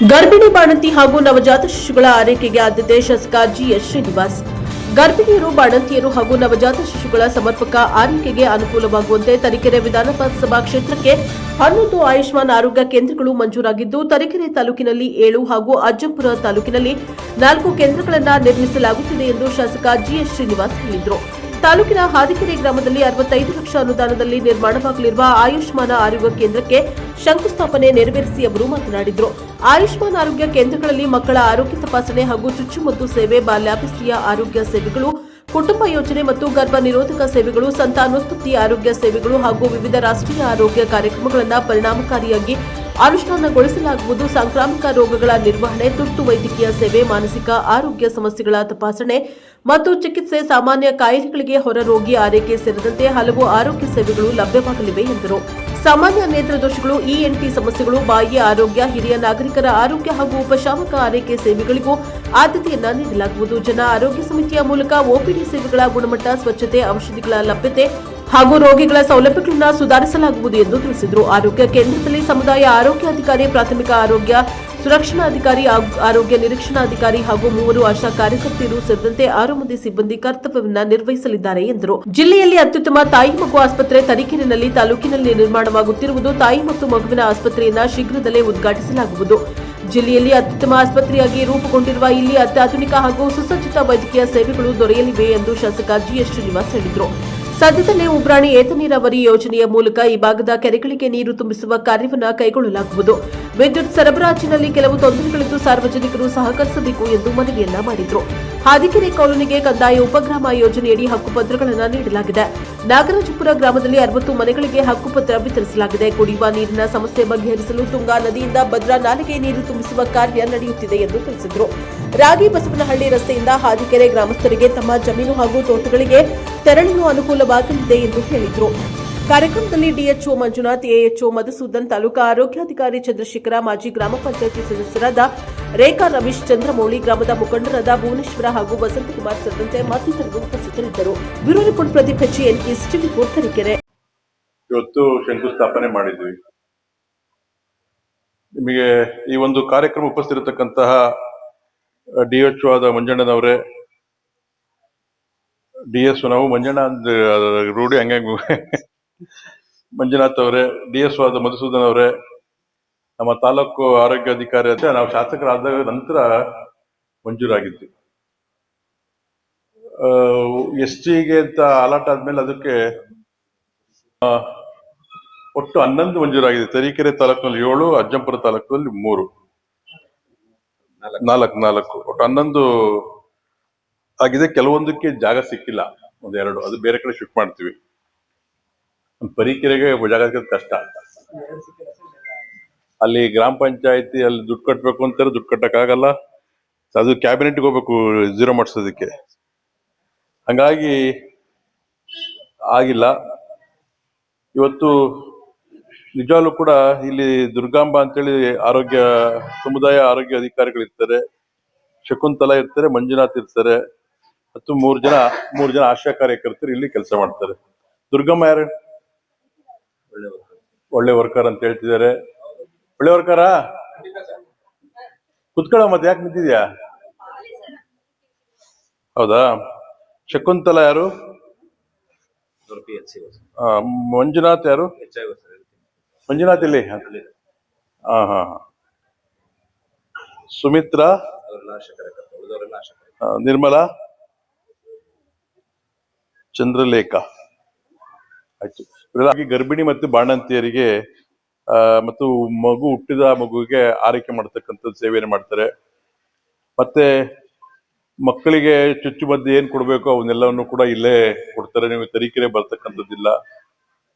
ಗರ್ಭಿಣಿ ಬಾಣಂತಿ ಹಾಗೂ ನವಜಾತ ಶಿಶುಗಳ ಆರೈಕೆಗೆ ಆದ್ಯತೆ ಶಾಸಕ ಜಿಎಸ್ ಶ್ರೀನಿವಾಸ್. ಗರ್ಭಿಣಿಯರು, ಬಾಣಂತಿಯರು ಹಾಗೂ ನವಜಾತ ಶಿಶುಗಳ ಸಮರ್ಪಕ ಆರೈಕೆಗೆ ಅನುಕೂಲವಾಗುವಂತೆ ತರೀಕೆರೆ ವಿಧಾನಸಭಾ ಕ್ಷೇತ್ರಕ್ಕೆ 11 ಆಯುಷ್ಮಾನ್ ಆರೋಗ್ಯ ಕೇಂದ್ರಗಳು ಮಂಜೂರಾಗಿದ್ದು, ತರೀಕೆರೆ ತಾಲೂಕಿನಲ್ಲಿ 7 ಹಾಗೂ ಅಜ್ಜಂಪುರ ತಾಲೂಕಿನಲ್ಲಿ 4 ಕೇಂದ್ರಗಳನ್ನು ನಿರ್ಮಿಸಲಾಗುತ್ತಿದೆ ಎಂದು ಶಾಸಕ ಜಿಎಸ್ ಶ್ರೀನಿವಾಸ್ ಹೇಳಿದರು. ತಾಲೂಕಿನ ಹಾದಿಕೆರೆ ಗ್ರಾಮದಲ್ಲಿ 65 ಲಕ್ಷ ಅನುದಾನದಲ್ಲಿ ನಿರ್ಮಾಣವಾಗಲಿರುವ ಆಯುಷ್ಮಾನ್ ಆರೋಗ್ಯ ಕೇಂದ್ರಕ್ಕೆ ಶಂಕುಸ್ಥಾಪನೆ ನೆರವೇರಿಸಿ ಅವರು ಮಾತನಾಡಿದರು. ಆಯುಷ್ಮಾನ್ ಆರೋಗ್ಯ ಕೇಂದ್ರಗಳಲ್ಲಿ ಮಕ್ಕಳ ಆರೋಗ್ಯ ತಪಾಸಣೆ ಹಾಗೂ ಚುಚ್ಚುಮದ್ದು ಸೇವೆ, ಬಾಲ್ಯಾವಸ್ಥೆಯ ಆರೋಗ್ಯ ಸೇವೆಗಳು, ಕುಟುಂಬ ಯೋಜನೆ ಮತ್ತು ಗರ್ಭ ನಿರೋಧಕ ಸೇವೆಗಳು, ಸಂತಾನೋತ್ಪತ್ತಿ ಆರೋಗ್ಯ ಸೇವೆಗಳು ಹಾಗೂ ವಿವಿಧ ರಾಷ್ಟ್ರೀಯ ಆರೋಗ್ಯ ಕಾರ್ಯಕ್ರಮಗಳನ್ನು ಪರಿಣಾಮಕಾರಿಯಾಗಿ ಅನುಷ್ಠಾನಗೊಳಿಸಲಾಗುವುದು. ಸಾಂಕ್ರಾಮಿಕ ರೋಗಗಳ ನಿರ್ವಹಣೆ, ತುರ್ತು ವೈದ್ಯಕೀಯ ಸೇವೆ, ಮಾನಸಿಕ ಆರೋಗ್ಯ ಸಮಸ್ಯೆಗಳ ತಪಾಸಣೆ ಮತ್ತು ಚಿಕಿತ್ಸೆ, ಸಾಮಾನ್ಯ ಕಾಯಿಲೆಗಳಿಗೆ ಹೊರರೋಗಿ ಆರೈಕೆ ಸೇರಿದಂತೆ ಹಲವು ಆರೋಗ್ಯ ಸೇವೆಗಳು ಲಭ್ಯವಾಗಲಿವೆ ಎಂದರು. ಸಾಮಾನ್ಯ ನೇತ್ರದೋಷಗಳು, ಇಎನ್ಟಿ ಸಮಸ್ಯೆಗಳು, ಬಾಯಿಯ ಆರೋಗ್ಯ, ಹಿರಿಯ ನಾಗರಿಕರ ಆರೋಗ್ಯ ಹಾಗೂ ಉಪಶಾಮಕ ಆರೈಕೆ ಸೇವೆಗಳಿಗೂ ಆದ್ಯತೆಯನ್ನ ನೀಡಲಾಗುವುದು. ಜನ ಆರೋಗ್ಯ ಸಮಿತಿಯ ಮೂಲಕ ಒಪಿಡಿ ಸೇವೆಗಳ ಗುಣಮಟ್ಟ, ಸ್ವಚ್ಛತೆ, ಔಷಧಿಗಳ ಲಭ್ಯತೆ ಹಾಗೂ ರೋಗಿಗಳ ಸೌಲಭ್ಯಗಳನ್ನು ಸುಧಾರಿಸಲಾಗುವುದು ಎಂದು ತಿಳಿಸಿದರು. ಆರೋಗ್ಯ ಕೇಂದ್ರದಲ್ಲಿ ಸಮುದಾಯ ಆರೋಗ್ಯಾಧಿಕಾರಿ, ಪ್ರಾಥಮಿಕ ಆರೋಗ್ಯ ಸುರಕ್ಷಣಾಧಿಕಾರಿ, ಆರೋಗ್ಯ ನಿರೀಕ್ಷಣಾಧಿಕಾರಿ ಹಾಗೂ 3 ಆಶಾ ಕಾರ್ಯಕರ್ತೆಯರು ಸೇರಿದಂತೆ 6 ಮಂದಿ ಸಿಬ್ಬಂದಿ ಕರ್ತವ್ಯವನ್ನು ನಿರ್ವಹಿಸಲಿದ್ದಾರೆ ಎಂದರು. ಜಿಲ್ಲೆಯಲ್ಲಿ ಅತ್ಯುತ್ತಮ ತಾಯಿ ಮಗು ಆಸ್ಪತ್ರೆ ತರೀಕೆರೆನಲ್ಲಿ ತಾಲೂಕಿನಲ್ಲಿ ನಿರ್ಮಾಣವಾಗುತ್ತಿರುವುದು. ತಾಯಿ ಮತ್ತು ಮಗುವಿನ ಆಸ್ಪತ್ರೆಯನ್ನು ಶೀಘ್ರದಲ್ಲೇ ಉದ್ಘಾಟಿಸಲಾಗುವುದು. ಜಿಲ್ಲೆಯಲ್ಲಿ ಅತ್ಯುತ್ತಮ ಆಸ್ಪತ್ರೆಯಾಗಿ ರೂಪುಗೊಂಡಿರುವ ಇಲ್ಲಿ ಅತ್ಯಾಧುನಿಕ ಹಾಗೂ ಸುಸಜ್ಜಿತ ವೈದ್ಯಕೀಯ ಸೇವೆಗಳು ದೊರೆಯಲಿವೆ ಎಂದು ಶಾಸಕ ಜಿಎಸ್ ಶ್ರೀನಿವಾಸ್ ಹೇಳಿದರು. ಸದ್ಯದಲ್ಲೇ ಉಬ್ರಾಣಿ ಏತ ನೀರಾವರಿ ಯೋಜನೆಯ ಮೂಲಕ ಈ ಭಾಗದ ಕೆರೆಗಳಿಗೆ ನೀರು ತುಂಬಿಸುವ ಕಾರ್ಯವನ್ನು ಕೈಗೊಳ್ಳಲಾಗುವುದು. ವಿದ್ಯುತ್ ಸರಬರಾಜಿನಲ್ಲಿ ಕೆಲವು ತೊಂದರೆಗಳಿದ್ದು ಸಾರ್ವಜನಿಕರು ಸಹಕರಿಸಬೇಕು ಎಂದು ಮನವಿಯನ್ನ ಮಾಡಿದರು. ಹಾದಿಕೆರೆ ಕಾಲೋನಿಗೆ ಕಂದಾಯ ಉಪಗ್ರಾಮ ಯೋಜನೆಯಡಿ ಹಕ್ಕುಪತ್ರಗಳನ್ನು ನೀಡಲಾಗಿದೆ. ನಾಗರಾಜಪುರ ಗ್ರಾಮದಲ್ಲಿ 60 ಮನೆಗಳಿಗೆ ಹಕ್ಕುಪತ್ರ ವಿತರಿಸಲಾಗಿದೆ. ಕುಡಿಯುವ ನೀರಿನ ಸಮಸ್ಯೆ ಬಗೆಹರಿಸಲು ತುಂಗಾ ನದಿಯಿಂದ ಭದ್ರಾ ನಾಲೆಗೆ ನೀರು ತುಂಬಿಸುವ ಕಾರ್ಯ ನಡೆಯುತ್ತಿದೆ ಎಂದು ತಿಳಿಸಿದರು. ರಾಗಿ ಬಸವನಹಳ್ಳಿ ರಸ್ತೆಯಿಂದ ಹಾದಿಕೆರೆ ಗ್ರಾಮಸ್ಥರಿಗೆ ತಮ್ಮ ಜಮೀನು ಹಾಗೂ ತೋಟಗಳಿಗೆ ತೆರಳಲು ಅನುಕೂಲವಾಗಲಿದೆ ಎಂದು ಹೇಳಿದರು. ಕಾರ್ಯಕ್ರಮದಲ್ಲಿ ಡಿಎಚ್ಒ ಮಂಜುನಾಥ್, ಎಎಚ್ಒ ಮಧುಸೂದನ್, ತಾಲೂಕಾ ಆರೋಗ್ಯಾಧಿಕಾರಿ ಚಂದ್ರಶೇಖರ, ಮಾಜಿ ಗ್ರಾಮ ಪಂಚಾಯಿತಿ ಸದಸ್ಯರಾದ ರೇಖಾ ರಮೇಶ್, ಚಂದ್ರಮೌಳಿ, ಗ್ರಾಮದ ಮುಖಂಡರಾದ ಭುವನೇಶ್ವರ ಹಾಗೂ ವಸಂತಕುಮಾರ್ ಸೇರಿದಂತೆ ಮತ್ತಿತರರು ಉಪಸ್ಥಿತರಿದ್ದರು. ಬ್ಯೂರೋ ರಿಪೋರ್ಟ್ ಪ್ರದೀಪ್ ಹೆಚ್ಚಿ, ಎನ್ಇಎಸ್ ಟಿವಿ ತರೀಕೆರೆ. ಇವತ್ತು ಶಂಕುಸ್ಥಾಪನೆ ಮಾಡಿದ್ವಿ. ನಿಮಗೆ ಈ ಒಂದು ಕಾರ್ಯಕ್ರಮ ಉಪಸ್ಥಿತಿರತಕ್ಕಂತಹ ಡಿಎಚ್ಒ ಆದ ಮಂಜಣ್ಣನವರೇ, ಡಿಎಸ್ ನಾವು ಮಂಜಣ್ಣ ರೂಢಿ ಹಂಗೆ ಮಂಜುನಾಥ್ ಅವರೇ, ಡಿಎಸ್ ಆದ ಮಧುಸೂದನ್ ಅವರೇ, ನಮ್ಮ ತಾಲೂಕು ಆರೋಗ್ಯಾಧಿಕಾರಿ ಅಂತ ನಾವು ಶಾಸಕರಾದ ನಂತರ ಮಂಜೂರಾಗಿದ್ವಿ. STಗೆ ಅಂತ ಅಲಾಟ್ ಆದ್ಮೇಲೆ ಅದಕ್ಕೆ ಒಟ್ಟು 11 ಮಂಜೂರಾಗಿದೆ. ತರೀಕೆರೆ ತಾಲೂಕಿನಲ್ಲಿ 7, ಅಜ್ಜಂಪುರ ತಾಲೂಕಿನಲ್ಲಿ 3, 4 ಒಟ್ಟು 11 ಆಗಿದೆ. ಕೆಲವೊಂದಕ್ಕೆ ಜಾಗ ಸಿಕ್ಕಿಲ್ಲ, 1-2 ಅದು ಬೇರೆ ಕಡೆ ಶಿಫ್ಟ್ ಮಾಡ್ತೀವಿ. ತರೀಕೆರೆಗೆ ಜಾಗ ಸಿಗೋದು ಕಷ್ಟ. ಅಲ್ಲಿ ಗ್ರಾಮ ಪಂಚಾಯತಿ ಅಲ್ಲಿ ದುಡ್ಡು ಕಟ್ಟಬೇಕು ಅಂತಾರೆ, ದುಡ್ಡು ಕಟ್ಟಕ್ಕಾಗಲ್ಲ. ಅದು ಕ್ಯಾಬಿನೆಟ್ಗೆ ಹೋಗ್ಬೇಕು ಜೀರೋ ಮಾಡಿಸೋದಕ್ಕೆ. ಹಂಗಾಗಿ ಆಗಿಲ್ಲ. ಇವತ್ತು ನಿಜವಾಗ್ಲೂ ಕೂಡ ಇಲ್ಲಿ ದುರ್ಗಾಂಬ ಅಂತೇಳಿ ಸಮುದಾಯ ಆರೋಗ್ಯ ಅಧಿಕಾರಿಗಳಿರ್ತಾರೆ, ಶಕುಂತಲಾ ಇರ್ತಾರೆ, ಮಂಜುನಾಥ್ ಇರ್ತಾರೆ ಮತ್ತು 3 ಜನ ಆಶಾ ಕಾರ್ಯಕರ್ತರು ಇಲ್ಲಿ ಕೆಲಸ ಮಾಡ್ತಾರೆ. ದುರ್ಗಮ್ಮ ಯಾರು? ಒಳ್ಳೆ ವರ್ಕರ್ ಅಂತ ಹೇಳ್ತಿದ್ದಾರೆ. ಒಳ್ಳೆ ವರ್ಕರಾ? ಕುತ್ಕೊಳ್ಳ, ಮತ್ತೆ ಯಾಕೆ ನಿಂತಿದ್ಯಾ? ಹೌದಾ? ಶಕುಂತಲಾ ಯಾರು? ಮಂಜುನಾಥ್ ಯಾರು? ಮಂಜುನಾಥ್ ಇಲ್ಲಿ? ಹಾ. ಸುಮಿತ್ರಾ, ನಿರ್ಮಲಾ, ಚಂದ್ರಲೇಖಾ. ಆಯ್ತು. ಗರ್ಭಿಣಿ ಮತ್ತು ಬಾಣಂತಿಯರಿಗೆ ಮತ್ತು ಮಗು ಹುಟ್ಟಿದ ಮಗುವಿಗೆ ಆರೈಕೆ ಮಾಡತಕ್ಕಂಥದ್ದು ಸೇವೆಯನ್ನು ಮಾಡ್ತಾರೆ. ಮತ್ತೆ ಮಕ್ಕಳಿಗೆ ಚುಚ್ಚುಮದ್ದು ಏನ್ ಕೊಡ್ಬೇಕು ಅವನ್ನೆಲ್ಲವನ್ನು ಕೂಡ ಇಲ್ಲೇ ಕೊಡ್ತಾರೆ. ನೀವು ತರೀಕೆರೆ ಬರ್ತಕ್ಕಂಥದ್ದಿಲ್ಲ.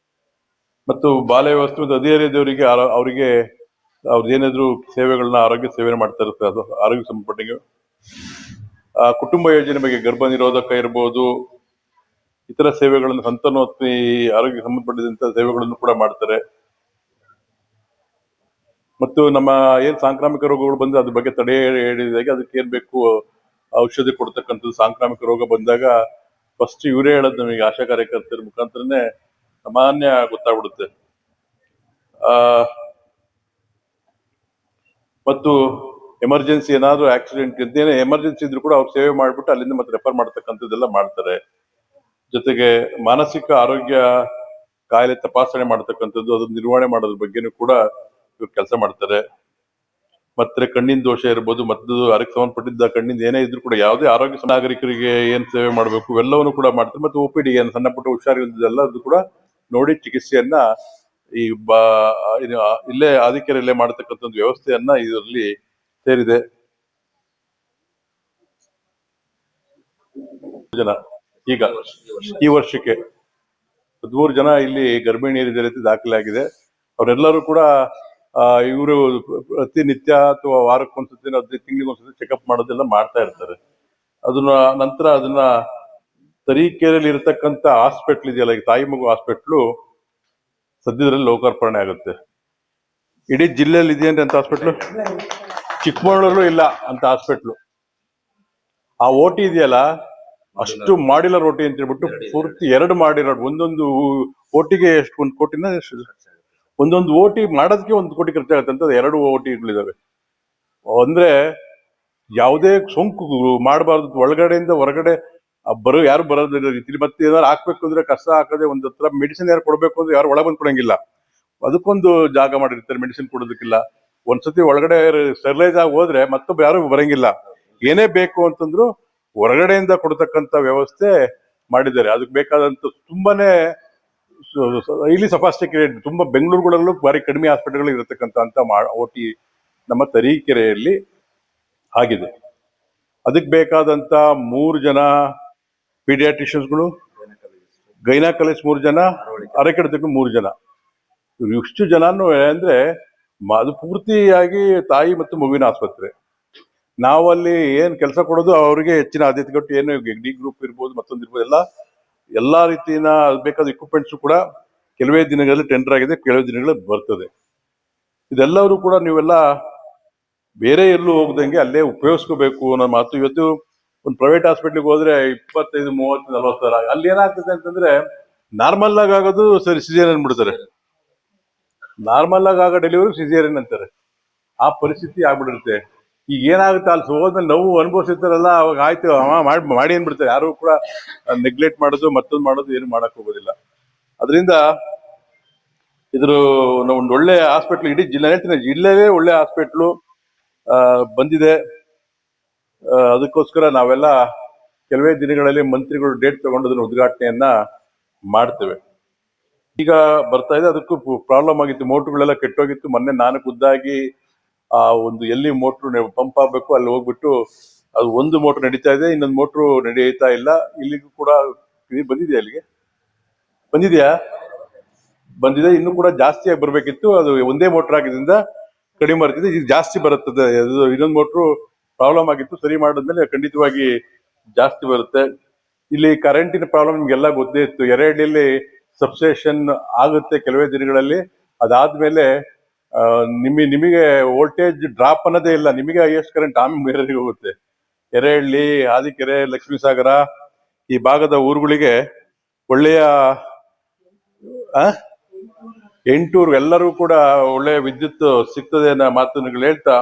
ಮತ್ತು ಬಾಲ್ಯ ವ್ಯವಸ್ಥೆ ಮತ್ತು ಹದಿಹರೆಯದವರಿಗೆ ಅವರಿಗೆ ಅವ್ರದ್ದೇನಾದ್ರು ಸೇವೆಗಳನ್ನ ಆರೋಗ್ಯ ಸೇವೆ ಮಾಡ್ತಾ ಇರುತ್ತೆ, ಅದು ಆರೋಗ್ಯ ಸಂಬಂಧಪಟ್ಟಿಗೆ. ಕುಟುಂಬ ಯೋಜನೆ ಬಗ್ಗೆ ಗರ್ಭ ನಿರೋಧಕ ಇರ್ಬೋದು, ಇತರ ಸೇವೆಗಳನ್ನು, ಸಂತಾನೋತ್ಪತ್ತಿ ಆರೋಗ್ಯ ಸಂಬಂಧಪಟ್ಟಿದಂತ ಸೇವೆಗಳನ್ನು ಕೂಡ ಮಾಡ್ತಾರೆ. ಮತ್ತು ನಮ್ಮ ಏನ್ ಸಾಂಕ್ರಾಮಿಕ ರೋಗಗಳು ಬಂದ್ರೆ ಅದ್ರ ಬಗ್ಗೆ ತಡೆ ಹಿಡಿದಾಗ ಅದಕ್ಕೆ ಏನ್ ಬೇಕು ಔಷಧಿ ಕೊಡ್ತಕ್ಕಂಥದ್ದು. ಸಾಂಕ್ರಾಮಿಕ ರೋಗ ಬಂದಾಗ ಫಸ್ಟ್ ಇವರೇ ಹೇಳೋದು ನಮಗೆ, ಆಶಾ ಕಾರ್ಯಕರ್ತರ ಮುಖಾಂತರನೇ ಸಾಮಾನ್ಯ ಗೊತ್ತಾಗ್ಬಿಡುತ್ತೆ. ಮತ್ತು ಎಮರ್ಜೆನ್ಸಿ ಏನಾದ್ರು ಆಕ್ಸಿಡೆಂಟ್ ಇದ್ದೇನೆ ಎಮರ್ಜೆನ್ಸಿ ಇದ್ರು ಕೂಡ ಅವ್ರು ಸೇವೆ ಮಾಡ್ಬಿಟ್ಟು ಅಲ್ಲಿಂದ ಮತ್ತೆ ರೆಫರ್ ಮಾಡ್ತಕ್ಕಂಥದ್ದೆಲ್ಲ ಮಾಡ್ತಾರೆ. ಜೊತೆಗೆ ಮಾನಸಿಕ ಆರೋಗ್ಯ ಕಾಯಿಲೆ ತಪಾಸಣೆ ಮಾಡ್ತಕ್ಕಂಥದ್ದು, ಅದನ್ನ ನಿರ್ವಹಣೆ ಮಾಡೋದ್ರ ಬಗ್ಗೆನೂ ಕೂಡ ಇವ್ರು ಕೆಲಸ ಮಾಡ್ತಾರೆ. ಮತ್ತೆ ಕಣ್ಣಿನ ದೋಷ ಇರ್ಬೋದು, ಮತ್ತು ಅದಕ್ಕೆ ಸಂಬಂಧಪಟ್ಟಿದ್ದ ಕಣ್ಣಿಂದ ಏನೇ ಇದ್ರು ಕೂಡ ಯಾವುದೇ ಆರೋಗ್ಯ ನಾಗರಿಕರಿಗೆ ಏನ್ ಸೇವೆ ಮಾಡಬೇಕು ಎಲ್ಲವನ್ನೂ ಕೂಡ ಮಾಡ್ತಾರೆ. ಮತ್ತು OPD ಏನು ಸಣ್ಣ ಪುಟ್ಟ ಹುಷಾರಿಲ್ಲದೆಲ್ಲ ಅದು ಕೂಡ ನೋಡಿ ಚಿಕಿತ್ಸೆಯನ್ನ ಈ ಇಲ್ಲೇ ಆದಿಕೆರೆಯಲ್ಲೇ ಮಾಡತಕ್ಕಂಥ ಒಂದು ವ್ಯವಸ್ಥೆಯನ್ನ ಇದರಲ್ಲಿ ಸೇರಿದೆ. ಜನ ಈಗ ಈ ವರ್ಷಕ್ಕೆ 13 ಜನ ಇಲ್ಲಿ ಗರ್ಭಿಣಿಯರಿದ್ದಾರೆ ಅಂತ ದಾಖಲೆ ಆಗಿದೆ. ಅವರೆಲ್ಲರೂ ಕೂಡ ಇವರು ಪ್ರತಿನಿತ್ಯ ಅಥವಾ ವಾರಕ್ಕೊಂದ್ಸತಿ 15 ತಿಂಗಳಿಗೊಂದ್ಸತಿ ಚೆಕಪ್ ಮಾಡೋದೆಲ್ಲ ಮಾಡ್ತಾ ಇರ್ತಾರೆ. ಅದನ್ನ ತರೀಕೆರೆಯಲ್ಲಿ ಇರತಕ್ಕಂತ ಹಾಸ್ಪಿಟ್ಲ್ ಇದೆಯಲ್ಲ, ಈಗ ತಾಯಿ ಮಗು ಹಾಸ್ಪಿಟ್ಲು ಸದ್ಯದಲ್ಲಿ ಲೋಕಾರ್ಪಣೆ ಆಗುತ್ತೆ. ಇಡೀ ಜಿಲ್ಲೆಯಲ್ಲಿ ಇದೆಯಂತೆ ಅಂತ ಹಾಸ್ಪಿಟ್ಲು, ಚಿಕ್ಕಮಗಳೂರಲ್ಲೂ ಇಲ್ಲ ಅಂತ ಹಾಸ್ಪಿಟ್ಲು. ಆ OT ಇದೆಯಲ್ಲ, ಅಷ್ಟು ಮಾಡಿಲರ್ OT ಅಂತ ಹೇಳ್ಬಿಟ್ಟು ಪೂರ್ತಿ 2 ಮಾಡಿರೋದು. ಒಂದೊಂದು OTಗೆ ಎಷ್ಟು, 1 ಕೋಟಿನ ಒಂದೊಂದು OT ಮಾಡೋದಕ್ಕೆ 1 ಕೋಟಿ ಖರ್ಚಾಗುತ್ತೆ ಅಂತ 2 OTಗಳಿದಾವೆ. ಅಂದ್ರೆ ಯಾವುದೇ ಸೋಂಕು ಮಾಡಬಾರ್ದು, ಒಳಗಡೆಯಿಂದ ಹೊರಗಡೆ ಯಾರು ಬರೋದಿಲ್ಲ ರೀತಿಲಿ. ಮತ್ತೆ ಏನಾದ್ರು ಹಾಕ್ಬೇಕು ಅಂದ್ರೆ ಕಸ ಹಾಕದೆ, ಒಂದ್ ಹತ್ರ ಮೆಡಿಸಿನ್ ಯಾರು ಕೊಡ್ಬೇಕು ಅಂದ್ರೆ ಯಾರು ಒಳಗೆ ಬಂದ್ ಕೊಡಂಗಿಲ್ಲ. ಅದಕ್ಕೊಂದು ಜಾಗ ಮಾಡಿರ್ತಾರೆ ಮೆಡಿಸಿನ್ ಕೊಡೋದಕ್ಕಿಲ್ಲ. ಒಂದ್ಸತಿ ಒಳಗಡೆ ಸ್ಟೆರಿಲೈಸ್ ಆಗಿ ಹೋದ್ರೆ ಮತ್ತೊಬ್ಬ ಯಾರು ಬರಂಗಿಲ್ಲ. ಏನೇ ಬೇಕು ಅಂತಂದ್ರು ಹೊರಗಡೆಯಿಂದ ಕೊಡ್ತಕ್ಕಂತ ವ್ಯವಸ್ಥೆ ಮಾಡಿದ್ದಾರೆ. ಅದಕ್ಕೆ ಬೇಕಾದಂತ ತುಂಬಾನೇ ಇಲ್ಲಿ ಸಫಾಸ್ಟಿಕೇಟೆಡ್, ತುಂಬಾ ಬೆಂಗಳೂರುಗಳಲ್ಲೂ ಬಾರಿ ಕಡಿಮೆ ಹಾಸ್ಪಿಟಲ್ಗಳು ಇರತಕ್ಕಂತ OT ನಮ್ಮ ತರೀಕೆರೆಯಲ್ಲಿ ಆಗಿದೆ. ಅದಕ್ಕೆ ಬೇಕಾದಂತ 3 ಜನ ಪೀಡಿಯಾಟ್ರಿಷಿಯನ್ಸ್ಗಳು, ಗೈನಕಾಲಜಿಸ್ಟ್ 3 ಜನ, ಅರೆಕೆಡತಕ್ಕೂ 3 ಜನ. ಇಷ್ಟು ಜನನು ಅಂದ್ರೆ ಅದು ಪೂರ್ತಿಯಾಗಿ ತಾಯಿ ಮತ್ತು ಮಗುವಿನ ಆಸ್ಪತ್ರೆ. ನಾವಲ್ಲಿ ಏನ್ ಕೆಲಸ ಕೊಡೋದು ಅವ್ರಿಗೆ ಹೆಚ್ಚಿನ ಆದ್ಯತೆ ಕೊಟ್ಟು, ಏನು D ಗ್ರೂಪ್ ಇರ್ಬೋದು, ಮತ್ತೊಂದು ಇರ್ಬೋದು, ಎಲ್ಲಾ ರೀತಿಯ ಬೇಕಾದ ಇಕ್ವಿಪ್ಮೆಂಟ್ಸ್ ಕೂಡ ಕೆಲವೇ ದಿನಗಳಲ್ಲಿ ಟೆಂಡರ್ ಆಗಿದೆ, ಕೆಲವೇ ದಿನಗಳಲ್ಲಿ ಬರ್ತದೆ. ಇದೆಲ್ಲರೂ ಕೂಡ ನೀವೆಲ್ಲ ಬೇರೆ ಎಲ್ಲೂ ಹೋಗದಂಗೆ ಅಲ್ಲೇ ಉಪಯೋಗಿಸ್ಕೋಬೇಕು ಅನ್ನೋ ಮಾತು. ಇವತ್ತು ಒಂದು ಪ್ರೈವೇಟ್ ಹಾಸ್ಪಿಟ್ಲಿಗೆ ಹೋದ್ರೆ 25, 30, 40 ಸಾವಿರ. ಅಲ್ಲಿ ಏನಾಗ್ತದೆ ಅಂತಂದ್ರೆ ನಾರ್ಮಲ್ ಆಗಿ ಆಗೋದು ಸರಿ ಸಿಜೇರಿಯನ್ ಬಿಡ್ತಾರೆ, ನಾರ್ಮಲ್ ಆಗೋ ಡೆಲಿವರಿ ಸಿಜೇರಿಯನ್ ಅಂತಾರೆ. ಆ ಪರಿಸ್ಥಿತಿ ಆಗ್ಬಿಡಿರುತ್ತೆ. ಈಗ ಏನಾಗುತ್ತೆ, ಅಲ್ಲಿ ಹೋದ್ಮೇಲೆ ನೋವು ಅನುಭವಿಸಿರ್ತಾರಲ್ಲ, ಅವಾಗ ಆಯ್ತು ಮಾಡಿ ಏನ್ಬಿಡ್ತಾರೆ. ಯಾರು ಕೂಡ ನೆಗ್ಲೆಕ್ಟ್ ಮಾಡೋದು, ಮತ್ತೊಂದು ಮಾಡೋದು ಏನು ಮಾಡಕ್ ಹೋಗೋದಿಲ್ಲ. ಅದರಿಂದ ಇದ್ರ ಒಂದು ಒಳ್ಳೆ ಹಾಸ್ಪಿಟ್ಲ್ ಇಡೀ ಜಿಲ್ಲೆಯೇ ಒಳ್ಳೆ ಹಾಸ್ಪಿಟ್ಲು ಬಂದಿದೆ. ಅದಕ್ಕೋಸ್ಕರ ನಾವೆಲ್ಲ ಕೆಲವೇ ದಿನಗಳಲ್ಲಿ ಮಂತ್ರಿಗಳು ಡೇಟ್ ತಗೊಂಡು ಅದನ್ನ ಉದ್ಘಾಟನೆಯನ್ನ ಮಾಡ್ತೇವೆ. ಈಗ ಬರ್ತಾ ಇದೆ, ಅದಕ್ಕೂ ಪ್ರಾಬ್ಲಮ್ ಆಗಿತ್ತು, ಮೋಟ್ರುಗಳೆಲ್ಲ ಕೆಟ್ಟೋಗಿತ್ತು. ಮೊನ್ನೆ ನಾನು ಖುದ್ದಾಗಿ ಒಂದು ಎಲ್ಲಿ ಮೋಟ್ರು ಪಂಪ್ ಆಗ್ಬೇಕು ಅಲ್ಲಿ ಹೋಗ್ಬಿಟ್ಟು, ಅದು ಒಂದು ಮೋಟ್ರು ನಡೀತಾ ಇದೆ, ಇನ್ನೊಂದು ಮೋಟ್ರು ನಡೀತಾ ಇಲ್ಲ. ಇಲ್ಲಿಗೂ ಕೂಡ ಬಂದಿದೆಯಾ, ಅಲ್ಲಿಗೆ ಬಂದಿದೆ. ಇನ್ನು ಕೂಡ ಜಾಸ್ತಿಯಾಗಿ ಬರ್ಬೇಕಿತ್ತು. ಅದು ಒಂದೇ ಮೋಟ್ರ್ ಆಗಿದ್ರಿಂದ ಕಡಿಮೆ ಬರ್ತಿದೆ, ಈಗ ಜಾಸ್ತಿ ಬರುತ್ತದೆ. ಇನ್ನೊಂದು ಮೋಟ್ರು ಪ್ರಾಬ್ಲಮ್ ಆಗಿತ್ತು, ಸರಿ ಮಾಡಿದ್ಮೇಲೆ ಖಂಡಿತವಾಗಿ ಜಾಸ್ತಿ ಬರುತ್ತೆ. ಇಲ್ಲಿ ಕರೆಂಟಿನ ಪ್ರಾಬ್ಲಮ್ ನಿಮ್ಗೆಲ್ಲ ಗೊತ್ತೇ ಇತ್ತು. ಎರೆಹಳ್ಳಿಯಲ್ಲಿ ಸಬ್ಸ್ಟೇಷನ್ ಆಗುತ್ತೆ ಕೆಲವೇ ದಿನಗಳಲ್ಲಿ. ಅದಾದ್ಮೇಲೆ ನಿಮಗೆ ವೋಲ್ಟೇಜ್ ಡ್ರಾಪ್ ಅನ್ನೋದೇ ಇಲ್ಲ. ನಿಮಗೆ ಹೈಯೆಸ್ಟ್ ಕರೆಂಟ್ ಆಮೇಲೆ ಹೋಗುತ್ತೆ. ಎರೆಹಳ್ಳಿ, ಆದಿಕೆರೆ, ಲಕ್ಷ್ಮೀಸಾಗರ ಈ ಭಾಗದ ಊರುಗಳಿಗೆ ಒಳ್ಳೆಯ ಎಂಟೂರು ಎಲ್ಲರೂ ಕೂಡ ಒಳ್ಳೆಯ ವಿದ್ಯುತ್ ಸಿಗ್ತದೆ ಅನ್ನೋ ಮಾತನ್ನು ಹೇಳ್ತಾ